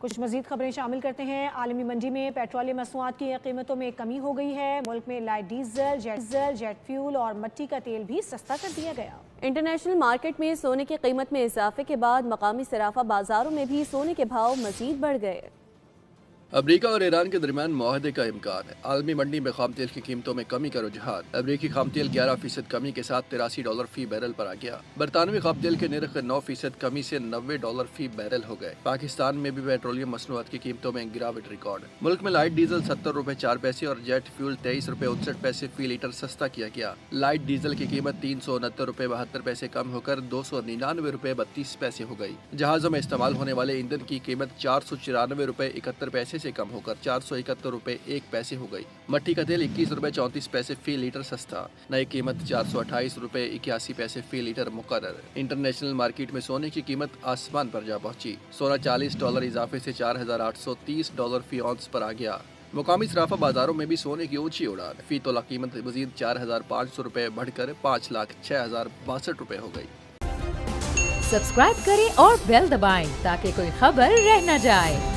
کچھ مزید خبریں شامل کرتے ہیں۔ عالمی منڈی میں پیٹرولیم مصنوعات کی قیمتوں میں کمی ہو گئی ہے۔ ملک میں لائٹ ڈیزل، جیٹ فیول اور مٹی کا تیل بھی سستا کر دیا گیا۔ انٹرنیشنل مارکیٹ میں سونے کی قیمت میں اضافے کے بعد مقامی صرافہ بازاروں میں بھی سونے کے بھاؤ مزید بڑھ گئے۔ امریکہ اور ایران کے درمیان معاہدے کا امکان ہے۔ عالمی منڈی میں خام تیل کی قیمتوں میں کمی کا رجحان۔ امریکی خام تیل 11% کمی کے ساتھ $83 فی بیرل پر آ گیا۔ برطانوی خام تیل کے نرخ 9% کمی سے $90 فی بیرل ہو گئے۔ پاکستان میں بھی پیٹرولیم مصنوعات کی قیمتوں میں گراوٹ ریکارڈ۔ ملک میں لائٹ ڈیزل $70.04 اور جیٹ فیول $23.59 فی لیٹر سستا کیا گیا۔ لائٹ ڈیزل کی قیمت $369.72 کم ہو کر $299.32 ہو گئی۔ جہازوں میں استعمال ہونے والے ایندھن کی قیمت $494.71 سے کم ہو کر $471.01 ہو گئی۔ مٹی کا تیل $21.34 فی لیٹر سستا، نئی قیمت $428.81 فی لیٹر مقرر۔ انٹرنیشنل مارکیٹ میں سونے کی قیمت آسمان پر جا پہنچی۔ سونا $40 اضافے سے $4,830 فی اونس پر آ گیا۔ مقامی صرافہ بازاروں میں بھی سونے کی اونچی اڑان، فی تولہ قیمت مزید $4,500 بڑھ کر $5,06,062 ہو گئی۔ سبسکرائب کریں اور بیل دبائیں تاکہ کوئی خبر رہ نہ جائے۔